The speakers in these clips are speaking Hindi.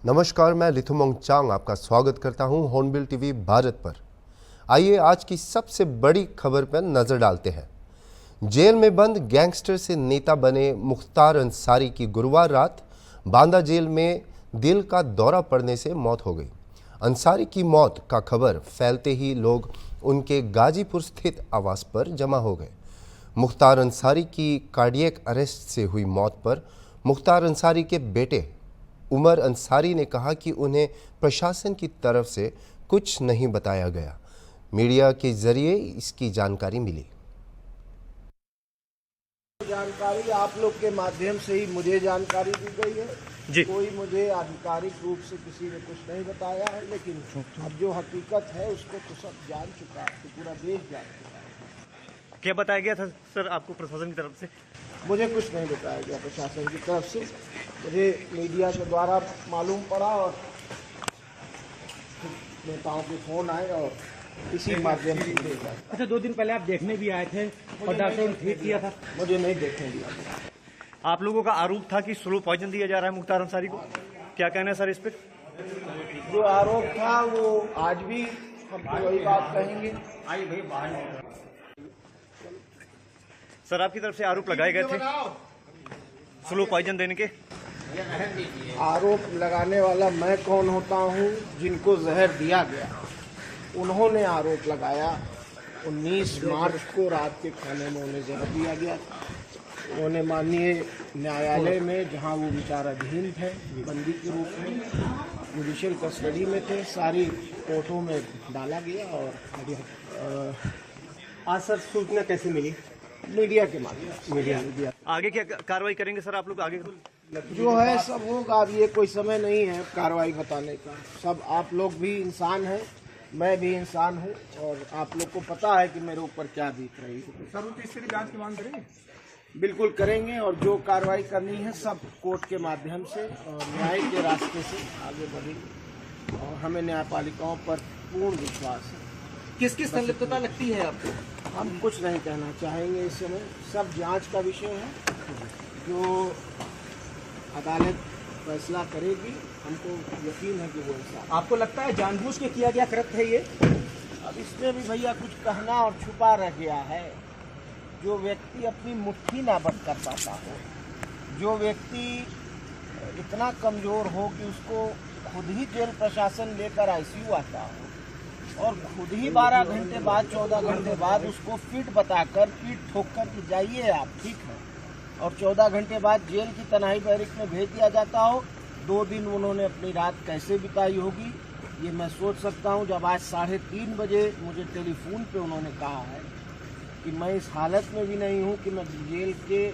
नमस्कार, मैं लिथुमोंग चांग आपका स्वागत करता हूं हॉर्नबिल टीवी भारत पर। आइए आज की सबसे बड़ी खबर पर नजर डालते हैं। जेल में बंद गैंगस्टर से नेता बने मुख्तार अंसारी की गुरुवार रात बांदा जेल में दिल का दौरा पड़ने से मौत हो गई। अंसारी की मौत का खबर फैलते ही लोग उनके गाजीपुर स्थित आवास पर जमा हो गए। मुख्तार अंसारी की कार्डियक अरेस्ट से हुई मौत पर मुख्तार अंसारी के बेटे उमर अंसारी ने कहा कि उन्हें प्रशासन की तरफ से कुछ नहीं बताया गया। मीडिया के जरिए इसकी जानकारी मिली। जानकारी आप लोग के माध्यम से ही मुझे जानकारी दी गई है जी। कोई मुझे आधिकारिक रूप से किसी ने कुछ नहीं बताया है, लेकिन अब जो हकीकत है उसको तो सब जान चुका है, तो पूरा देश जान चुका है। क्या बताया गया था सर आपको प्रशासन की तरफ से? मुझे कुछ नहीं बताया गया प्रशासन की तरफ से, मुझे मीडिया के द्वारा मालूम पड़ा और नेताओं के फोन आए और इसी माध्यम से देखा। अच्छा, 2 दिन पहले आप देखने भी आए थे और डॉक्टर ने ठीक किया था। मुझे नहीं देखने दिया। आप लोगों का आरोप था कि स्लो पॉइजन दिया जा रहा है मुख्तार अंसारी को, क्या कहना है सर इस पर? जो आरोप था वो आज भी हम वही बात कहेंगे। सर आपकी तरफ से आरोप लगाए गए थे स्लो पॉइजन देने के। आरोप लगाने वाला मैं कौन होता हूँ? जिनको जहर दिया गया उन्होंने आरोप लगाया। 19 मार्च को रात के खाने में उन्हें जहर दिया गया। उन्हें माननीय न्यायालय में, जहाँ वो विचाराधीन थे बंदी के रूप में, जुडिशियल कस्टडी में थे, सारी कोर्टों में डाला गया। और आज सर सूचना कैसे मिली? मीडिया के माध्यम। मीडिया आगे क्या कार्रवाई करेंगे सर आप लोग आगे? जो है सब होगा। अब ये कोई समय नहीं है कार्रवाई बताने का। सब आप लोग भी इंसान हैं, मैं भी इंसान हूँ, और आप लोग को पता है कि मेरे ऊपर क्या बीत रही है। सर तीसरी जांच की मांग करेंगे? बिल्कुल करेंगे, और जो कार्रवाई करनी है सब कोर्ट के माध्यम से और न्याय के रास्ते से आगे बढ़ेगी, और हमें न्यायपालिकाओं पर पूर्ण विश्वास है। किसकी संलिप्तता लगती है आपको? हम कुछ नहीं कहना चाहेंगे इस समय, सब जांच का विषय है। जो अदालत फैसला करेगी, हमको यकीन है कि वो इंसाफ। आपको लगता है जानबूझ के किया गया कृत्य है ये? अब इसमें भी भैया कुछ कहना और छुपा रह गया है। जो व्यक्ति अपनी मुट्ठी ना बंद कर पाता हो, जो व्यक्ति इतना कमजोर हो कि उसको खुद ही जेल प्रशासन लेकर आईसीयू आता हो, और खुद ही 12 घंटे बाद 14 घंटे बाद उसको फिट बताकर, पीठ ठोक कर कि जाइए आप ठीक है, और 14 घंटे बाद जेल की तनाई बैरिक में भेज दिया जाता हो। 2 दिन उन्होंने अपनी रात कैसे बिताई होगी ये मैं सोच सकता हूँ। जब आज 3:30 बजे मुझे टेलीफोन पे उन्होंने कहा है कि मैं इस हालत में भी नहीं हूँ कि मैं जेल के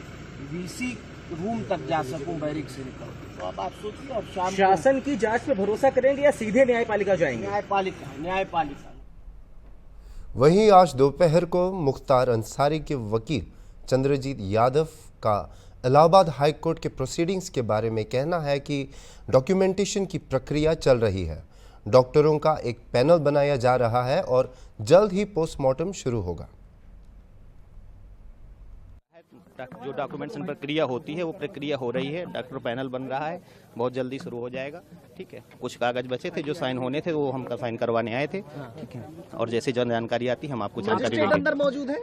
वीसी रूम तक जा सकूं बैरिक से निकल, तो अब आप सोचिए। और शाम शासन की जांच पे भरोसा करेंगे या सीधे न्यायपालिका जाएंगे? न्यायपालिका। वहीं आज दोपहर को मुख्तार अंसारी के वकील चंद्रजीत यादव का इलाहाबाद हाई कोर्ट के प्रोसीडिंग्स के बारे में कहना है कि डॉक्यूमेंटेशन की प्रक्रिया चल रही है। डॉक्टरों का एक पैनल बनाया जा रहा है और जल्द ही पोस्टमार्टम शुरू होगा। जो डॉक्यूमेंटेशन प्रक्रिया होती है वो प्रक्रिया हो रही है, डॉक्टर पैनल बन रहा है, बहुत जल्दी शुरू हो जाएगा। ठीक है, कुछ कागज बचे थे जो साइन होने थे, वो हम साइन करवाने आए थे। ठीक है, और जैसे जन जानकारी आती हम आपको जानकारी देंगे। अंदर मौजूद है?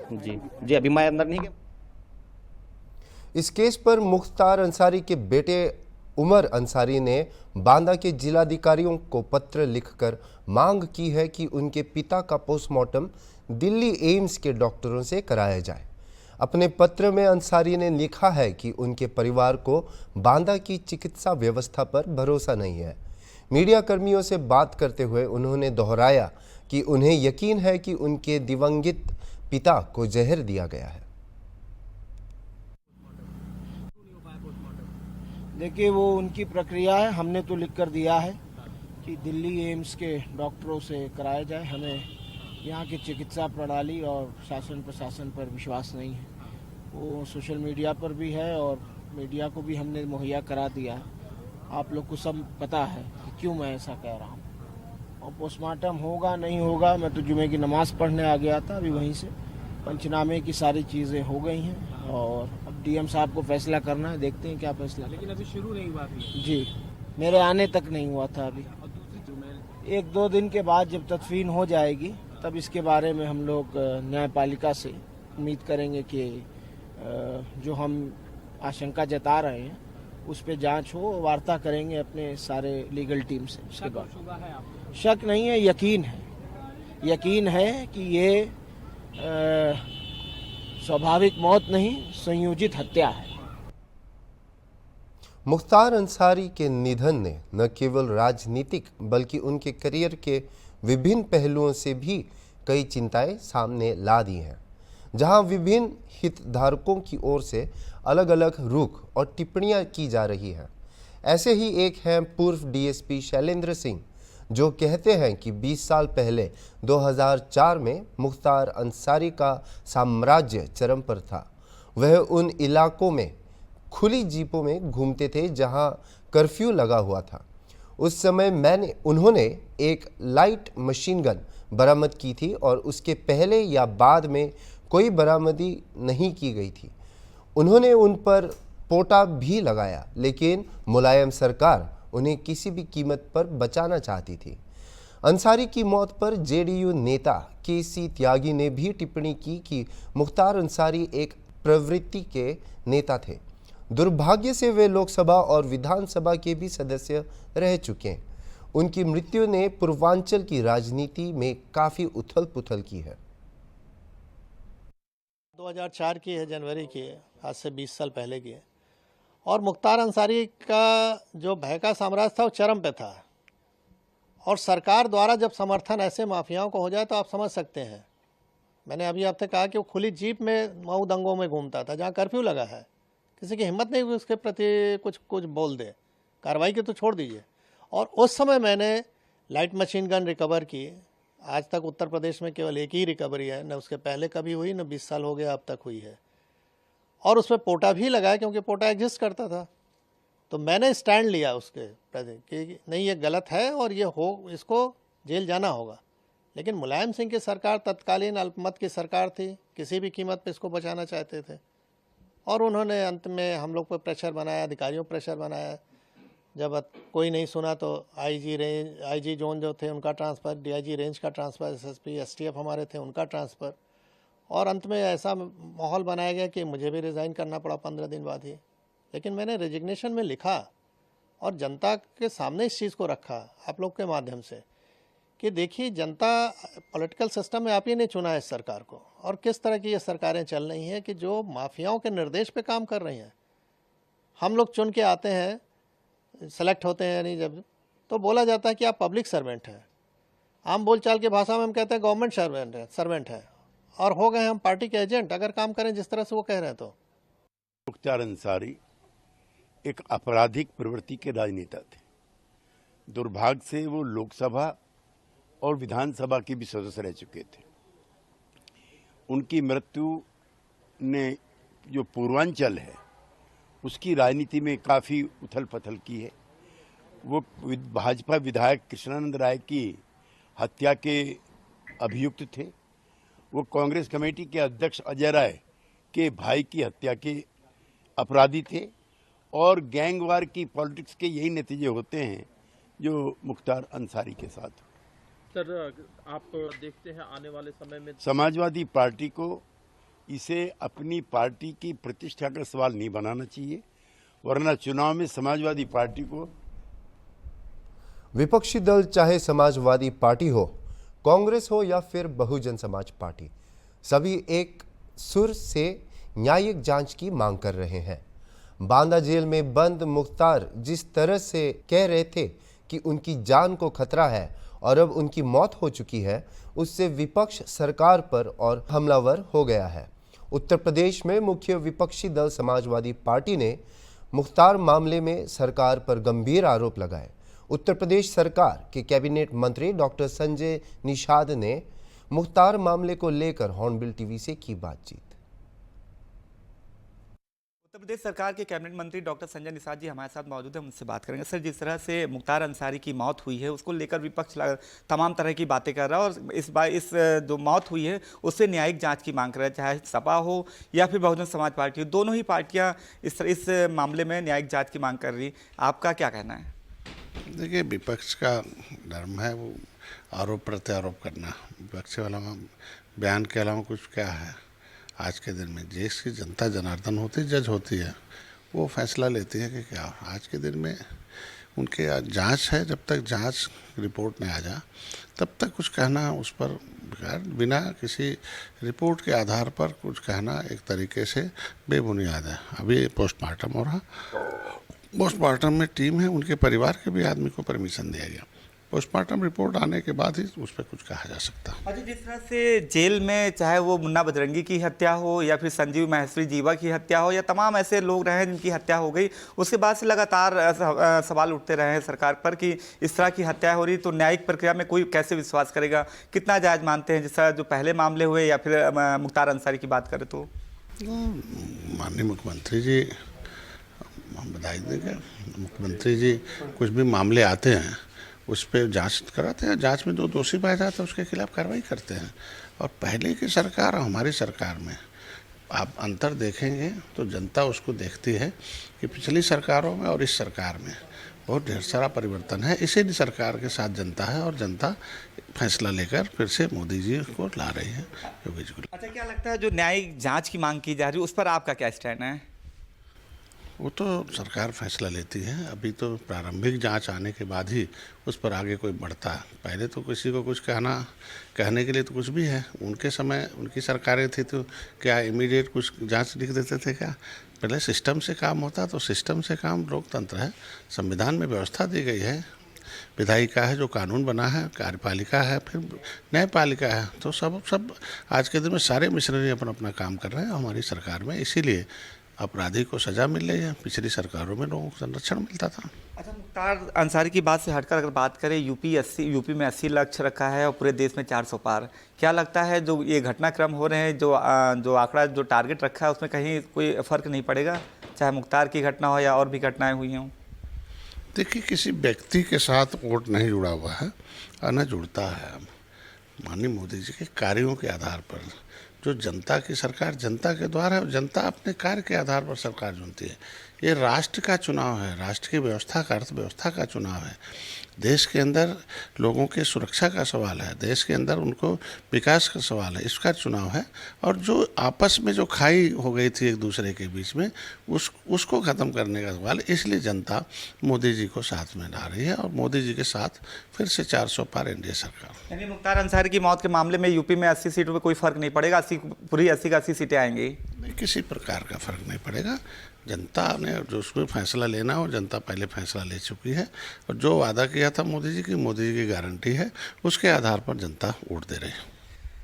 जी अभी मैं अंदर नहीं गया। इस केस पर मुख्तार अंसारी के बेटे उमर अंसारी ने बांदा के जिलाधिकारियों को पत्र लिखकर मांग की है कि उनके पिता का पोस्टमार्टम दिल्ली एम्स के डॉक्टरों से कराया जाए। अपने पत्र में अंसारी ने लिखा है कि उनके परिवार को बांदा की चिकित्सा व्यवस्था पर भरोसा नहीं है। मीडिया कर्मियों से बात करते हुए उन्होंने दोहराया कि उन्हें यकीन है कि उनके दिवंगत पिता को जहर दिया गया है। देखिए, वो उनकी प्रक्रिया है। हमने तो लिख कर दिया है कि दिल्ली एम्स के डॉक्टरों से कराया जाए। हमें यहाँ की चिकित्सा प्रणाली और शासन प्रशासन पर विश्वास नहीं है। वो सोशल मीडिया पर भी है और मीडिया को भी हमने मुहैया करा दिया। आप लोग को सब पता है कि क्यों मैं ऐसा कह रहा हूँ। और पोस्टमार्टम होगा नहीं होगा, मैं तो जुमे की नमाज पढ़ने आ गया था, अभी वहीं से पंचनामे की सारी चीज़ें हो गई हैं और अब डीएम साहब को फैसला करना है, देखते हैं क्या फैसला। लेकिन अभी शुरू नहीं हुआ जी। मेरे आने तक नहीं हुआ था अभी। 1-2 दिन के बाद जब तदफीन हो जाएगी तब इसके बारे में हम लोग न्यायपालिका से उम्मीद करेंगे कि जो हम आशंका जता रहे हैं उस पे जांच हो, वार्ता करेंगे अपने सारे लीगल टीम से। उसके बाद शक नहीं है, यकीन है कि ये स्वाभाविक मौत नहीं, संयोजित हत्या है। मुख्तार अंसारी के निधन ने न केवल राजनीतिक बल्कि उनके करियर के विभिन्न पहलुओं से भी कई चिंताएं सामने ला दी हैं, जहां विभिन्न हितधारकों की ओर से अलग अलग रुख और टिप्पणियां की जा रही हैं। ऐसे ही एक हैं पूर्व डीएसपी शैलेंद्र सिंह, जो कहते हैं कि 20 साल पहले 2004 में मुख्तार अंसारी का साम्राज्य चरम पर था। वह उन इलाकों में खुली जीपों में घूमते थे जहां कर्फ्यू लगा हुआ था। उस समय उन्होंने एक लाइट मशीन गन बरामद की थी और उसके पहले या बाद में कोई बरामदी नहीं की गई थी। उन्होंने उन पर पोटा भी लगाया, लेकिन मुलायम सरकार उन्हें किसी भी कीमत पर बचाना चाहती थी। अंसारी की मौत पर जेडीयू नेता केसी त्यागी ने भी टिप्पणी की कि मुख्तार अंसारी एक प्रवृत्ति के नेता थे। दुर्भाग्य से वे लोकसभा और विधानसभा के भी सदस्य रह चुके हैं। उनकी मृत्यु ने पूर्वांचल की राजनीति में काफ़ी उथल पुथल की है। 2004 की है, जनवरी की है, आज से 20 साल पहले की है। और मुख्तार अंसारी का जो भय का साम्राज्य था वो चरम पे था, और सरकार द्वारा जब समर्थन ऐसे माफियाओं को हो जाए तो आप समझ सकते हैं। मैंने अभी आपसे कहा कि वो खुली जीप में मऊ दंगों में घूमता था जहाँ कर्फ्यू लगा है। किसी की हिम्मत नहीं हुई उसके प्रति कुछ बोल दे, कार्रवाई की तो छोड़ दीजिए। और उस समय मैंने लाइट मशीन गन रिकवर की। आज तक उत्तर प्रदेश में केवल एक ही रिकवरी है, न उसके पहले कभी हुई, न 20 साल हो गया अब तक हुई है। और उसमें पोटा भी लगाया क्योंकि पोटा एग्जिस्ट करता था। तो मैंने स्टैंड लिया उसके प्रति कि नहीं, ये गलत है और इसको जेल जाना होगा। लेकिन मुलायम सिंह की सरकार तत्कालीन अल्पमत की सरकार थी, किसी भी कीमत पे इसको बचाना चाहते थे। और उन्होंने अंत में हम लोग पर प्रेशर बनाया, अधिकारियों पर प्रेशर बनाया। जब कोई नहीं सुना तो आईजी जोन जो थे उनका ट्रांसफ़र, डीआईजी रेंज का ट्रांसफ़र, एसएसपी एसटीएफ हमारे थे उनका ट्रांसफ़र। और अंत में ऐसा माहौल बनाया गया कि मुझे भी रिज़ाइन करना पड़ा 15 दिन बाद ही। लेकिन मैंने रेजिग्नेशन में लिखा और जनता के सामने इस चीज़ को रखा आप लोग के माध्यम से कि देखिए, जनता पॉलिटिकल सिस्टम में आप ही ने चुना है इस सरकार को, और किस तरह की ये सरकारें चल रही हैं कि जो माफियाओं के निर्देश पे काम कर रही हैं। हम लोग चुन के आते हैं, सेलेक्ट होते हैं, यानी जब तो बोला जाता है कि आप पब्लिक सर्वेंट हैं। आम बोलचाल की भाषा में हम कहते हैं गवर्नमेंट सर्वेंट है, और हो गए हम पार्टी के एजेंट अगर काम करें जिस तरह से वो कह रहे हैं। तो मुख्तार अंसारी एक आपराधिक प्रवृत्ति के राजनेता थे। दुर्भाग्य से वो लोकसभा और विधानसभा के भी सदस्य रह चुके थे। उनकी मृत्यु ने जो पूर्वांचल है उसकी राजनीति में काफ़ी उथल पथल की है। वो भाजपा विधायक कृष्णानंद राय की हत्या के अभियुक्त थे। वो कांग्रेस कमेटी के अध्यक्ष अजय राय के भाई की हत्या के अपराधी थे। और गैंगवार की पॉलिटिक्स के यही नतीजे होते हैं जो मुख्तार अंसारी के साथ। सर, आप देखते हैं आने वाले समय में समाजवादी पार्टी को इसे अपनी पार्टी की प्रतिष्ठा का सवाल नहीं बनाना चाहिए, वरना चुनाव में समाजवादी पार्टी को, विपक्षी दल चाहे समाजवादी पार्टी हो, कांग्रेस हो या फिर बहुजन समाज पार्टी, सभी एक सुर से न्यायिक जांच की मांग कर रहे हैं। बांदा जेल में बंद मुख्तार जिस तरह से कह रहे थे कि उनकी जान को खतरा है और अब उनकी मौत हो चुकी है, उससे विपक्ष सरकार पर और हमलावर हो गया है। उत्तर प्रदेश में मुख्य विपक्षी दल समाजवादी पार्टी ने मुख्तार मामले में सरकार पर गंभीर आरोप लगाए। उत्तर प्रदेश सरकार के कैबिनेट मंत्री डॉक्टर संजय निषाद ने मुख्तार मामले को लेकर हॉर्नबिल टीवी से की बातचीत। उत्तर प्रदेश सरकार के कैबिनेट मंत्री डॉक्टर संजय निषाद जी हमारे साथ मौजूद हैं, उनसे बात करेंगे। सर, जिस तरह से मुख्तार अंसारी की मौत हुई है उसको लेकर विपक्ष तमाम तरह की बातें कर रहा है, और इस जो मौत हुई है उससे न्यायिक जांच की मांग कर रहा है, चाहे सपा हो या फिर बहुजन समाज पार्टी हो। दोनों ही पार्टियां इस मामले में न्यायिक जांच की मांग कर रही। आपका क्या कहना है? देखिए, विपक्ष का धर्म है वो आरोप प्रत्यारोप करना। विपक्ष वाला बयान के अलावा कुछ क्या है। आज के दिन में देश की जनता जनार्दन होती जज होती है, वो फैसला लेती है कि क्या। आज के दिन में उनके जांच है, जब तक जांच रिपोर्ट नहीं आ जा तब तक कुछ कहना उस पर बिना किसी रिपोर्ट के आधार पर कुछ कहना एक तरीके से बेबुनियाद है। अभी पोस्टमार्टम हो रहा, पोस्टमार्टम में टीम है, उनके परिवार के भी आदमी को परमिशन दिया गया। पोस्टमार्टम रिपोर्ट आने के बाद ही उस पर कुछ कहा जा सकता। अच्छा, जिस तरह से जेल में चाहे वो मुन्ना बजरंगी की हत्या हो या फिर संजीव माहेश्वरी जीवा की हत्या हो या तमाम ऐसे लोग रहे जिनकी हत्या हो गई, उसके बाद से लगातार सवाल उठते रहे हैं सरकार पर कि इस तरह की हत्या हो रही तो न्यायिक प्रक्रिया में कोई कैसे विश्वास करेगा। कितना जायज मानते हैं जिस तरह जो पहले मामले हुए या फिर मुख्तार अंसारी की बात करें तो? माननीय मुख्यमंत्री जी, हम बधाई देंगे। मुख्यमंत्री जी कुछ भी मामले आते हैं उस पर जांच कराते हैं, जांच में जो दोषी पाया जाता है उसके खिलाफ कार्रवाई करते हैं। और पहले की सरकार और हमारी सरकार में आप अंतर देखेंगे तो जनता उसको देखती है कि पिछली सरकारों में और इस सरकार में बहुत ढेर सारा परिवर्तन है। इसी सरकार के साथ जनता है और जनता फैसला लेकर फिर से मोदी जी को ला रही है, योगी जी को। अच्छा, क्या लगता है जो न्यायिक जाँच की मांग की जा रही है उस पर आपका क्या स्टैंड है? वो तो सरकार फैसला लेती है। अभी तो प्रारंभिक जांच आने के बाद ही उस पर आगे कोई बढ़ता है। पहले तो किसी को कुछ कहने के लिए तो कुछ भी है। उनके समय उनकी सरकारें थी तो क्या इमीडिएट कुछ जांच लिख देते थे क्या? पहले सिस्टम से काम होता, तो सिस्टम से काम लोकतंत्र है। संविधान में व्यवस्था दी गई है, विधायिका है जो कानून बना है, कार्यपालिका है, फिर न्यायपालिका है। तो सब आज के दिन में सारे मिशनरी अपना काम कर रहे हैं हमारी सरकार में। इसीलिए अपराधी को सजा मिल रही है। पिछली सरकारों में लोगों को संरक्षण मिलता था। अच्छा, मुख्तार अंसारी की बात से हटकर अगर बात करें, यूपी में 80 लक्ष्य रखा है और पूरे देश में 400 पार। क्या लगता है जो ये घटनाक्रम हो रहे हैं, जो आंकड़ा जो टारगेट रखा है उसमें कहीं कोई फर्क नहीं पड़ेगा, चाहे मुख्तार की घटना हो या और भी घटनाएं हुई हों? देखिए, किसी व्यक्ति के साथ वोट नहीं जुड़ा हुआ है और न जुड़ता है। माननीय मोदी जी के कार्यों के आधार पर जो जनता की सरकार जनता के द्वारा है, जनता अपने कार्य के आधार पर सरकार चुनती है। ये राष्ट्र का चुनाव है, राष्ट्र की व्यवस्था का, अर्थव्यवस्था का चुनाव है। देश के अंदर लोगों की सुरक्षा का सवाल है, देश के अंदर उनको विकास का सवाल है, इसका चुनाव है। और जो आपस में जो खाई हो गई थी एक दूसरे के बीच में, उसको ख़त्म करने का सवाल है। इसलिए जनता मोदी जी को साथ में ला रही है और मोदी जी के साथ फिर से 400 पार एनडीए सरकार। यानी मुख्तार अंसारी की मौत के मामले में यूपी में 80 सीटों पर कोई फर्क नहीं पड़ेगा, पूरी 80 का 80 सीटें आएंगी? नहीं, किसी प्रकार का फर्क नहीं पड़ेगा। जनता ने जो उसको फैसला लेना हो, जनता पहले फैसला ले चुकी है और जो वादा किया था मोदी जी की गारंटी है, उसके आधार पर जनता वोट दे रही है।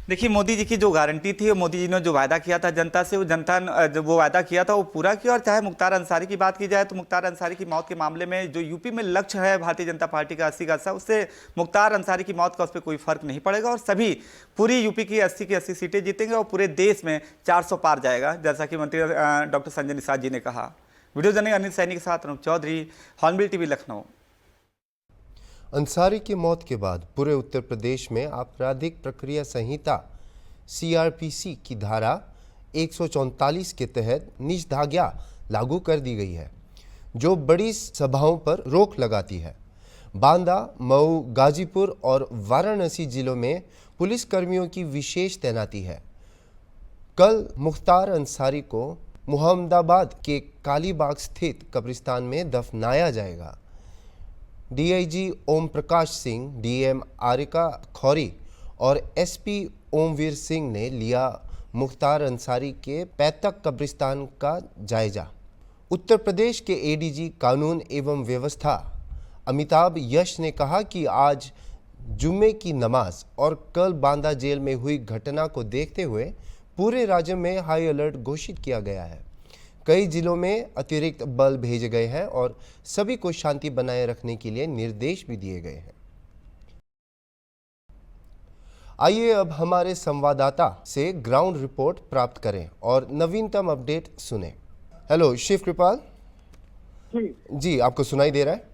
देखिए, मोदी जी की जो गारंटी थी और मोदी जी ने जो वादा किया था जनता से, वो जनता जब वो वादा किया था वो पूरा किया। और चाहे मुख्तार अंसारी की बात की जाए तो मुख्तार अंसारी की मौत के मामले में जो यूपी में लक्ष्य है भारतीय जनता पार्टी का 80 का 80, उससे मुख्तार अंसारी की मौत का उस पर कोई फर्क नहीं पड़ेगा और सभी पूरी यूपी की 80 की 80 सीटें जीतेंगे और पूरे देश में 400 पार जाएगा, जैसा कि मंत्री डॉक्टर संजय निषाद जी ने कहा। वीडियो जर्नलिस्ट अनिल सैनी के साथ अनुप चौधरी, हॉर्नबिल टीवी, लखनऊ। अंसारी की मौत के बाद पूरे उत्तर प्रदेश में आपराधिक प्रक्रिया संहिता सीआरपीसी की धारा 144 के तहत निषेधाज्ञा लागू कर दी गई है, जो बड़ी सभाओं पर रोक लगाती है। बांदा, मऊ, गाजीपुर और वाराणसी जिलों में पुलिस कर्मियों की विशेष तैनाती है। कल मुख्तार अंसारी को मुहम्मदाबाद के कालीबाग स्थित कब्रिस्तान में दफनाया जाएगा। डीआईजी ओम प्रकाश सिंह, डीएम आरिका खौरी और एसपी ओमवीर सिंह ने लिया मुख्तार अंसारी के पैतृक कब्रिस्तान का जायजा। उत्तर प्रदेश के एडीजी कानून एवं व्यवस्था अमिताभ यश ने कहा कि आज जुम्मे की नमाज और कल बांदा जेल में हुई घटना को देखते हुए पूरे राज्य में हाई अलर्ट घोषित किया गया है। कई जिलों में अतिरिक्त बल भेजे गए हैं और सभी को शांति बनाए रखने के लिए निर्देश भी दिए गए हैं। आइए अब हमारे संवाददाता से ग्राउंड रिपोर्ट प्राप्त करें और नवीनतम अपडेट सुने। हेलो शिव कृपाल जी, आपको सुनाई दे रहा है?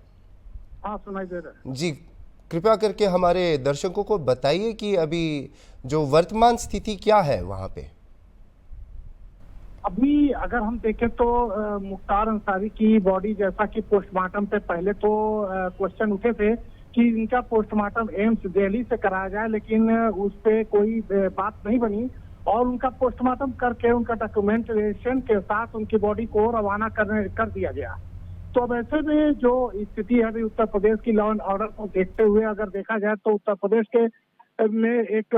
हाँ, सुनाई दे रहा है जी। कृपया करके हमारे दर्शकों को बताइए कि अभी जो वर्तमान स्थिति क्या है वहां पे। अभी अगर हम देखें तो मुख्तार अंसारी की बॉडी, जैसा कि पोस्टमार्टम पे पहले तो क्वेश्चन उठे थे कि इनका पोस्टमार्टम एम्स दिल्ली से कराया जाए, लेकिन उस पे कोई बात नहीं बनी और उनका पोस्टमार्टम करके उनका डॉक्यूमेंटेशन के साथ उनकी बॉडी को रवाना कर दिया गया। तो अब ऐसे में जो स्थिति है अभी उत्तर प्रदेश की लॉ एंड ऑर्डर को देखते हुए अगर देखा जाए तो उत्तर प्रदेश के में एक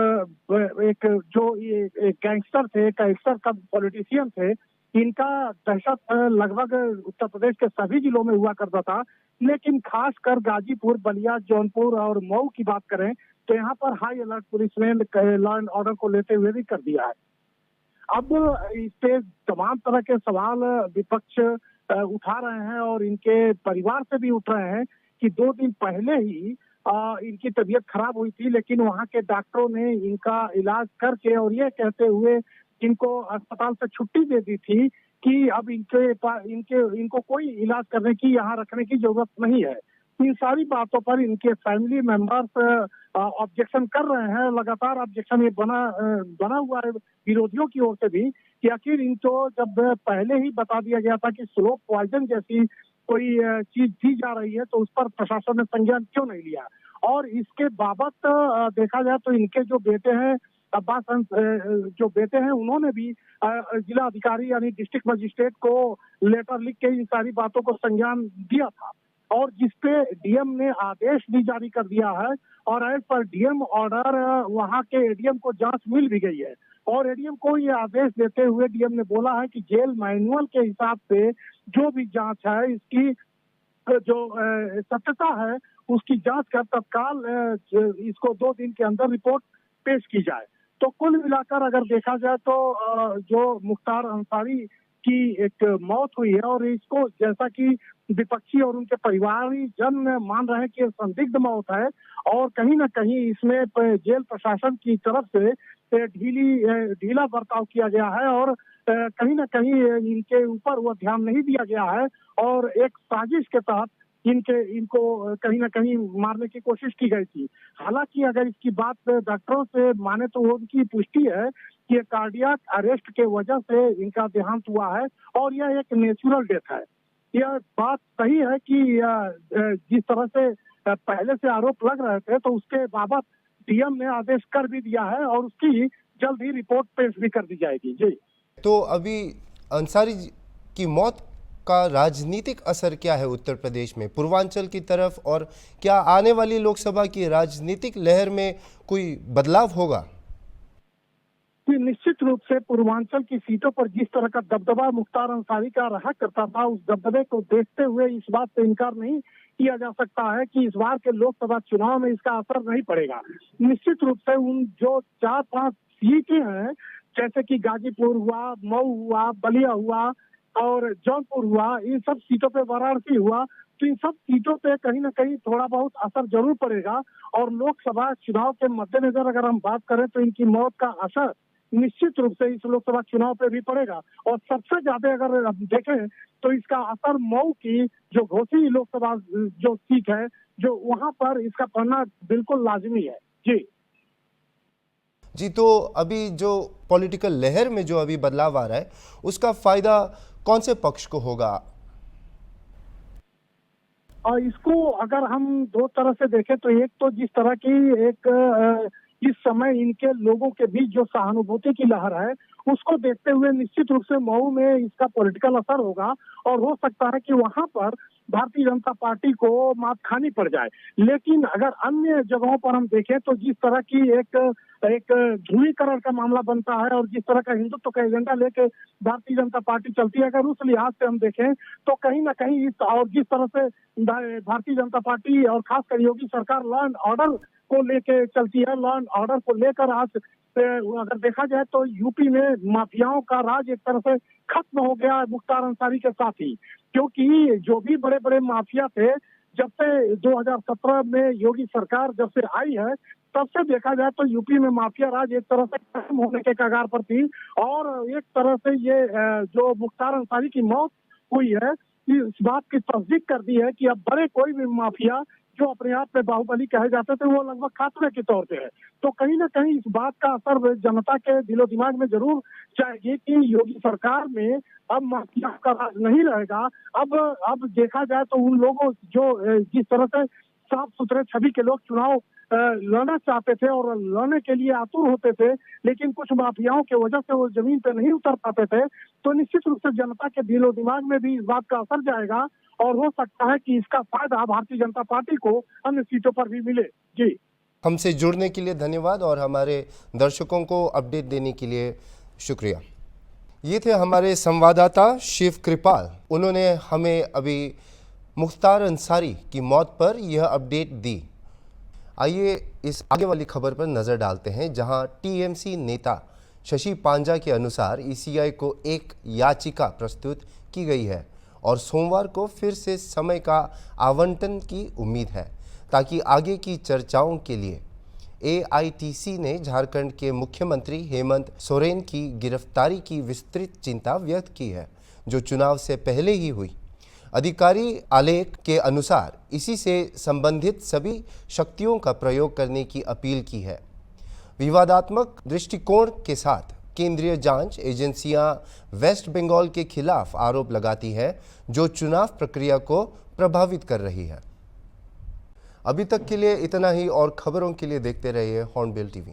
जो ये गैंगस्टर थे, गैंगस्टर का पॉलिटिशियन थे, इनका दहशत लगभग उत्तर प्रदेश के सभी जिलों में हुआ करता था, लेकिन खासकर गाजीपुर, बलिया, जौनपुर और मऊ की बात करें तो यहाँ पर हाई अलर्ट पुलिस ने लॉ एंड ऑर्डर को लेते हुए भी कर दिया है। अब इस पे तमाम तरह के सवाल विपक्ष उठा रहे हैं और इनके परिवार से भी उठ रहे हैं कि 2 दिन पहले ही इनकी तबीयत खराब हुई थी, लेकिन वहां के डॉक्टरों ने इनका इलाज करके और ये कहते हुए इनको अस्पताल से छुट्टी दे दी थी कि अब इनको कोई इलाज करने की, यहाँ रखने की जरूरत नहीं है। इन सारी बातों पर इनके फैमिली मेंबर्स ऑब्जेक्शन कर रहे हैं, लगातार ऑब्जेक्शन ये बना हुआ है विरोधियों की ओर से भी कि आखिर इनको जब पहले ही बता दिया गया था कि स्लो पॉइजन जैसी कोई चीज दी जा रही है तो उस पर प्रशासन ने संज्ञान क्यों नहीं लिया। और इसके बाबत देखा जाए तो इनके जो बेटे हैं अब्बास जो बेटे हैं उन्होंने भी जिला अधिकारी यानी डिस्ट्रिक्ट मजिस्ट्रेट को लेटर लिख के इन सारी बातों को संज्ञान दिया था और जिसपे डीएम ने आदेश भी जारी कर दिया है और एज पर डीएम ऑर्डर वहां के एडीएम को जांच मिल भी गई है और एडीएम को ये आदेश देते हुए डीएम ने बोला है कि जेल मैनुअल के हिसाब से जो भी जांच है, इसकी जो सत्यता है उसकी जांच कर तत्काल इसको 2 दिन के अंदर रिपोर्ट पेश की जाए। तो कुल मिलाकर अगर देखा जाए तो जो मुख्तार अंसारी की एक मौत हुई है और इसको जैसा कि विपक्षी और उनके परिवारी जन मान रहे हैं कि संदिग्ध मौत है और कहीं ना कहीं इसमें जेल प्रशासन की तरफ से ढीला बर्ताव किया गया है और कहीं ना कहीं इनके ऊपर वो ध्यान नहीं दिया गया है और एक साजिश के तहत इनको कहीं ना कहीं मारने की कोशिश की गई थी। हालांकि अगर इसकी बात डॉक्टरों से माने तो उनकी पुष्टि है कि ये कार्डियक अरेस्ट के वजह से इनका देहांत हुआ है और यह एक नेचुरल डेथ है। यह बात सही है कि जिस तरह से पहले से आरोप लग रहे थे तो उसके बाबत डीएम ने आदेश कर भी दिया है और उसकी जल्द ही रिपोर्ट पेश भी कर दी जाएगी। जी, तो अभी अंसारी की मौत का राजनीतिक असर क्या है उत्तर प्रदेश में, पूर्वांचल की तरफ, और क्या आने वाली लोकसभा की राजनीतिक लहर में कोई बदलाव होगा? निश्चित रूप से पूर्वांचल की सीटों पर जिस तरह का दबदबा मुख्तार अंसारी का रहा करता था, उस दबदबे को देखते हुए इस बात से इनकार नहीं किया जा सकता है कि इस बार के लोकसभा चुनाव में इसका असर नहीं पड़ेगा। निश्चित रूप से उन जो 4-5 सीटें हैं, जैसे कि गाजीपुर हुआ, मऊ हुआ, बलिया हुआ और जौनपुर हुआ, इन सब सीटों पे वाराणसी हुआ, तो इन सब सीटों पे कहीं ना कहीं थोड़ा बहुत असर जरूर पड़ेगा और लोकसभा चुनाव के मद्देनजर अगर हम बात करें तो इनकी मौत का असर निश्चित रूप से इस लोकसभा चुनाव पे भी पड़ेगा और सबसे ज्यादा अगर हम देखें तो इसका असर मऊ की जो घोसी लोकसभा जो सीट है, जो वहां पर इसका पड़ना बिल्कुल लाजिमी है। जी, तो अभी जो पॉलिटिकल लहर में जो अभी बदलाव आ रहा है उसका फायदा कौन से पक्ष को होगा? और इसको अगर हम 2 तरह से देखें तो एक तो जिस तरह की एक इस समय इनके लोगों के बीच जो सहानुभूति की लहर है उसको देखते हुए निश्चित रूप से मऊ में इसका पॉलिटिकल असर होगा और हो सकता है कि वहां पर भारतीय जनता पार्टी को मात खानी पड़ जाए। लेकिन अगर अन्य जगहों पर हम देखें तो जिस तरह की एक ध्रुवीकरण का मामला बनता है और जिस तरह का हिंदुत्व का एजेंडा लेके भारतीय जनता पार्टी चलती है, अगर उस लिहाज से हम देखें तो कहीं ना कहीं इस और जिस तरह से भारतीय जनता पार्टी और खासकर योगी सरकार लॉ एंड ऑर्डर को लेके चलती है, लॉ एंड ऑर्डर को लेकर आज अगर देखा जाए तो यूपी में माफियाओं का राज एक तरह से खत्म हो गया मुख्तार अंसारी के साथ ही, क्योंकि जो भी बड़े बड़े माफिया थे जब से 2017 में योगी सरकार जब से आई है तब से देखा जाए तो यूपी में माफिया राज एक तरह से खत्म होने के कगार पर थी और एक तरह से ये जो मुख्तार अंसारी की मौत हुई है इस बात की तस्दीक कर दी है कि अब बड़े कोई भी माफिया जो अपने आप में बाहुबली कहे जाते थे वो लगभग खात्मे के तौर पे है। तो कहीं ना कहीं इस बात का असर जनता के दिलो दिमाग में जरूर जाएगी कि योगी सरकार में अब माफिया का राज नहीं रहेगा। अब देखा जाए तो उन लोगों जो जिस तरह से साफ सुथरे छवि के लोग चुनाव लड़ना चाहते थे और लड़ने के लिए आतुर होते थे, लेकिन कुछ माफियाओं की वजह से वो जमीन पे नहीं उतर पाते थे, तो निश्चित रूप से जनता के दिलो दिमाग में भी इस बात का असर जाएगा और हो सकता है कि इसका फायदा भारतीय जनता पार्टी को अन्य सीटों पर भी मिले। जी, हमसे जुड़ने के लिए धन्यवाद और हमारे दर्शकों को अपडेट देने के लिए शुक्रिया। ये थे हमारे संवाददाता शिव कृपाल। उन्होंने हमें अभी मुख्तार अंसारी की मौत पर यह अपडेट दी। आइए इस आगे वाली खबर पर नज़र डालते हैं, जहां टीएमसी नेता शशि पांजा के अनुसार ईसीआई को एक याचिका प्रस्तुत की गई है और सोमवार को फिर से समय का आवंटन की उम्मीद है ताकि आगे की चर्चाओं के लिए एआईटीसी ने झारखंड के मुख्यमंत्री हेमंत सोरेन की गिरफ्तारी की विस्तृत चिंता व्यक्त की है, जो चुनाव से पहले ही हुई। अधिकारी आलेख के अनुसार इसी से संबंधित सभी शक्तियों का प्रयोग करने की अपील की है। विवादात्मक दृष्टिकोण के साथ केंद्रीय जांच एजेंसियां वेस्ट बंगाल के खिलाफ आरोप लगाती है, जो चुनाव प्रक्रिया को प्रभावित कर रही है। अभी तक के लिए इतना ही और खबरों के लिए देखते रहिए हॉर्नबिल टीवी।